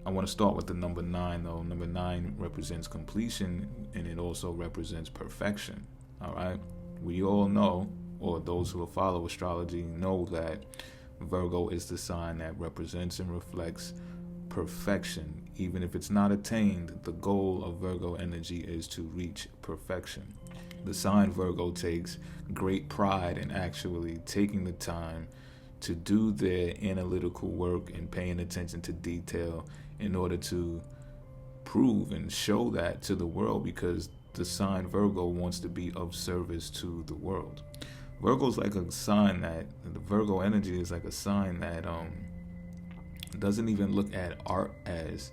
I want to start with the number 9 though. Number 9 represents completion, and it also represents perfection. All right, we all know, or those who follow astrology know, that Virgo is the sign that represents and reflects perfection. Even if it's not attained, the goal of Virgo energy is to reach perfection. The sign Virgo takes great pride in actually taking the time to do their analytical work and paying attention to detail in order to prove and show that to the world, because the sign Virgo wants to be of service to the world. Virgo's like a sign that the Virgo energy is like a sign that doesn't even look at art as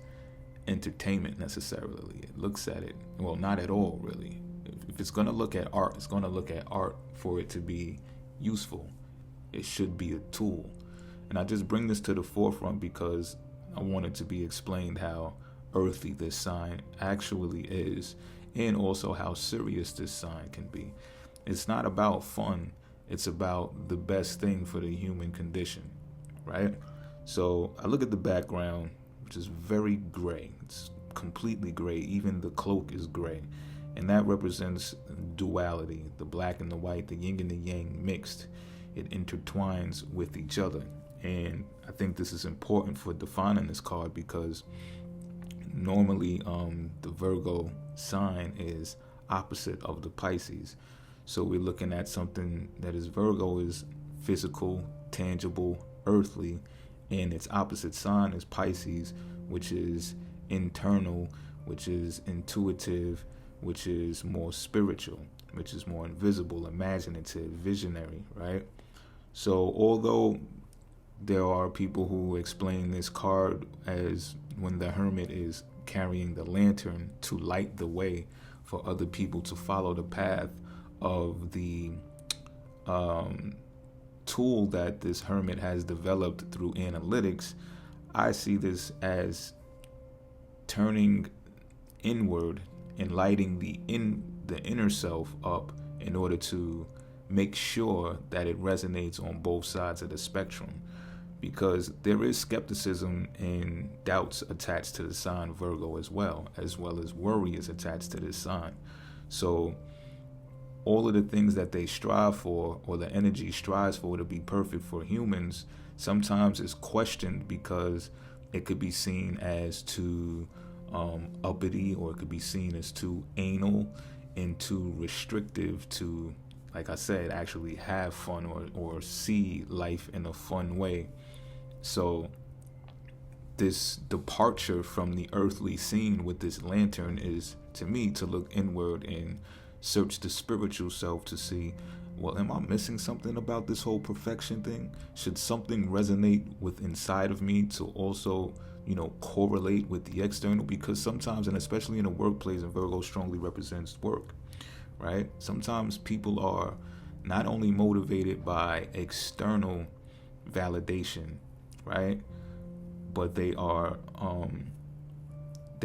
entertainment necessarily. It looks at it, well, not at all really. If it's going to look at art, it's going to look at art for it to be useful. It should be a tool. And I just bring this to the forefront because I want it to be explained how earthy this sign actually is, and also how serious this sign can be. It's not about fun, it's about the best thing for the human condition, right? So I look at the background, which is very gray. It's completely gray. Even the cloak is gray. And that represents duality, the black and the white, the yin and the yang mixed. It intertwines with each other. And I think this is important for defining this card, because normally the Virgo sign is opposite of the Pisces. So we're looking at something that is Virgo is physical, tangible, earthly, and its opposite sign is Pisces, which is internal, which is intuitive, which is more spiritual, which is more invisible, imaginative, visionary, right? So although there are people who explain this card as when the hermit is carrying the lantern to light the way for other people to follow the path of the tool that this hermit has developed through analytics, I see this as turning inward and lighting the inner self up in order to make sure that it resonates on both sides of the spectrum, because there is skepticism and doubts attached to the sign Virgo as well as worry is attached to this sign. So all of the things that they strive for, or the energy strives for to be perfect for humans, sometimes is questioned because it could be seen as too uppity, or it could be seen as too anal and too restrictive to, like I said, actually have fun or see life in a fun way. So this departure from the earthly scene with this lantern is, to me, to look inward and search the spiritual self to see, well, am I missing something about this whole perfection thing? Should something resonate with inside of me to also, correlate with the external? Because sometimes, and especially in the workplace, and Virgo strongly represents work, right? Sometimes people are not only motivated by external validation, right? But they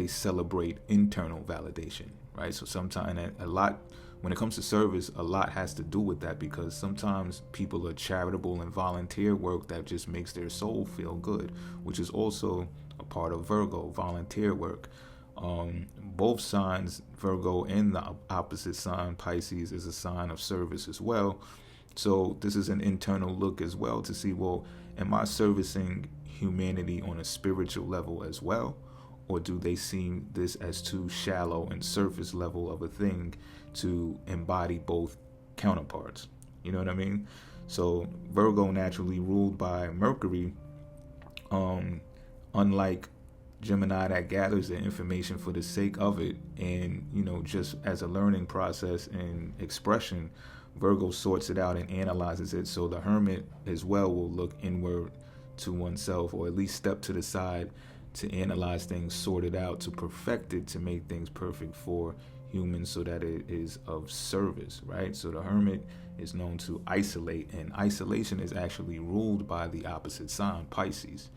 celebrate internal validation, right? So sometimes a lot, when it comes to service, a lot has to do with that, because sometimes people are charitable and volunteer work that just makes their soul feel good, which is also a part of Virgo, volunteer work. Both signs, Virgo and the opposite sign, Pisces, is a sign of service as well. So this is an internal look as well to see, well, am I servicing humanity on a spiritual level as well? Or do they see this as too shallow and surface level of a thing to embody both counterparts? You know what I mean? So Virgo, naturally ruled by Mercury, unlike Gemini that gathers the information for the sake of it and, just as a learning process and expression, Virgo sorts it out and analyzes it. So the hermit as well will look inward to oneself, or at least step to the side to analyze things, sort it out, to perfect it, to make things perfect for humans so that it is of service, right? So the hermit is known to isolate, and isolation is actually ruled by the opposite sign, Pisces.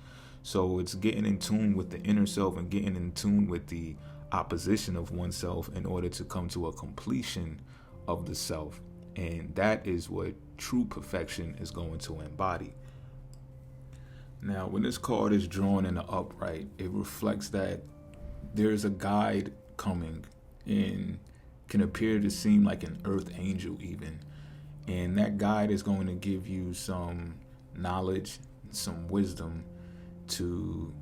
So it's getting in tune with the inner self and getting in tune with the opposition of oneself in order to come to a completion of the self. And that is what true perfection is going to embody. Now, when this card is drawn in the upright, it reflects that there's a guide coming, and can appear to seem like an earth angel even. And that guide is going to give you some knowledge, some wisdom to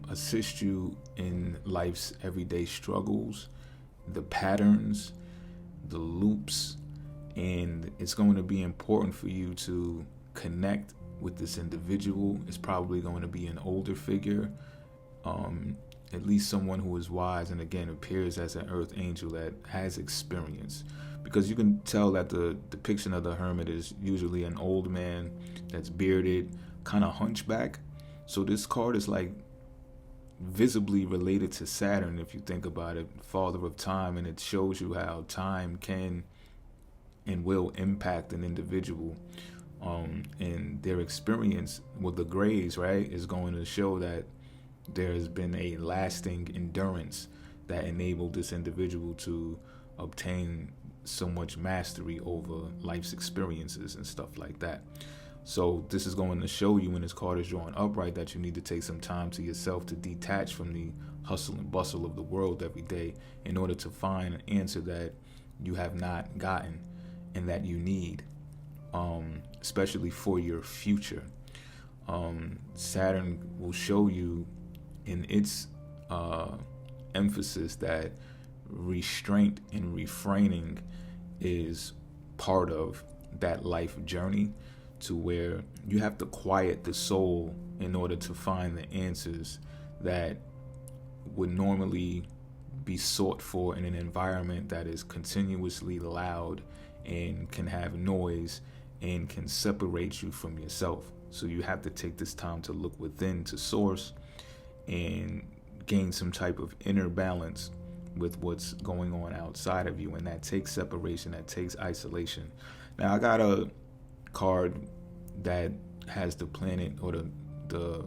assist you in life's everyday struggles, the patterns, the loops, and it's going to be important for you to connect with this individual. It's probably going to be an older figure, at least someone who is wise, and again appears as an earth angel that has experience, because you can tell that the depiction of the hermit is usually an old man that's bearded, kind of hunchback. So this card is like visibly related to Saturn, if you think about it, father of time, and it shows you how time can and will impact an individual, and their experience with the grays, right, is going to show that there has been a lasting endurance that enabled this individual to obtain so much mastery over life's experiences and stuff like that. So this is going to show you, when this card is drawn upright, that you need to take some time to yourself to detach from the hustle and bustle of the world every day in order to find an answer that you have not gotten and that you need, especially for your future. Saturn will show you in its emphasis that restraint and refraining is part of that life journey, to where you have to quiet the soul in order to find the answers that would normally be sought for in an environment that is continuously loud and can have noise and can separate you from yourself. So you have to take this time to look within, to source, and gain some type of inner balance with what's going on outside of you, and that takes separation, that takes isolation. Now, I got a card that has the planet, or the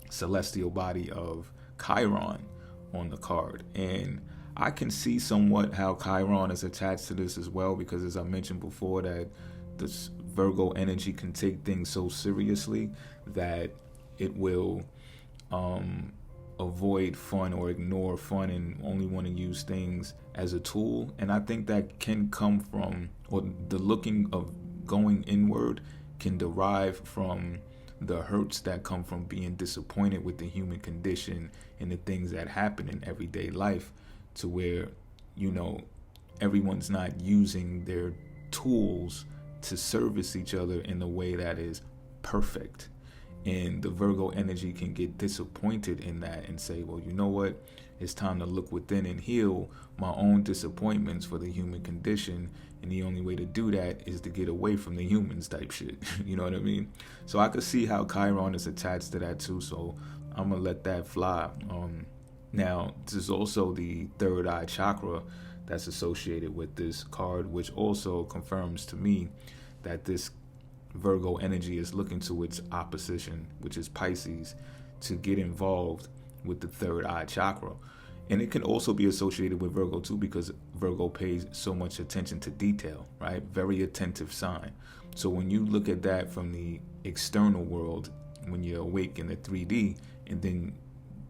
celestial body of Chiron on the card, and I can see somewhat how Chiron is attached to this as well, because as I mentioned before, that this Virgo energy can take things so seriously that it will avoid fun or ignore fun and only want to use things as a tool. And I think that can come from, or the looking of going inward can derive from the hurts that come from being disappointed with the human condition and the things that happen in everyday life, to where, you know, everyone's not using their tools to service each other in a way that is perfect. And the Virgo energy can get disappointed in that and say, well, you know what? It's time to look within and heal my own disappointments for the human condition. And the only way to do that is to get away from the humans type shit. You know what I mean? So I could see how Chiron is attached to that too. So I'm going to let that fly. Now, this is also the third eye chakra that's associated with this card, which also confirms to me that this Virgo energy is looking to its opposition, which is Pisces, to get involved with the third eye chakra. And it can also be associated with Virgo too, because Virgo pays so much attention to detail, right? Very attentive sign. So when you look at that from the external world, when you're awake in the 3D, and then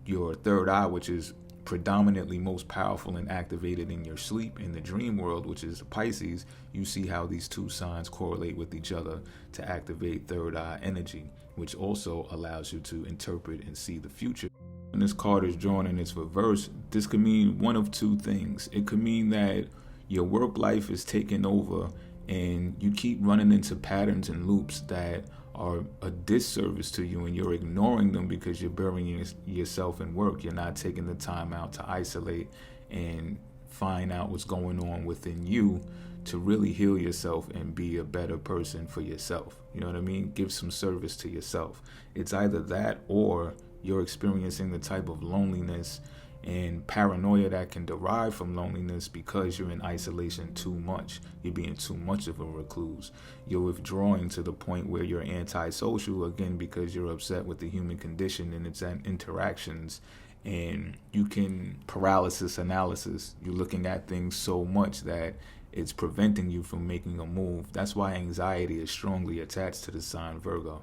your third eye, which is predominantly most powerful and activated in your sleep, in the dream world, which is Pisces, you see how these two signs correlate with each other to activate third eye energy, which also allows you to interpret and see the future. When this card is drawn in its reverse, this could mean one of two things. It could mean that your work life is taking over and you keep running into patterns and loops that are a disservice to you, and you're ignoring them because you're burying yourself in work. You're not taking the time out to isolate and find out what's going on within you to really heal yourself and be a better person for yourself. You know what I mean? Give some service to yourself. It's either that, or you're experiencing the type of loneliness and paranoia that can derive from loneliness because you're in isolation too much. You're being too much of a recluse. You're withdrawing to the point where you're antisocial, again, because you're upset with the human condition and its interactions. And you can paralysis analysis. You're looking at things so much that it's preventing you from making a move. That's why anxiety is strongly attached to the sign Virgo.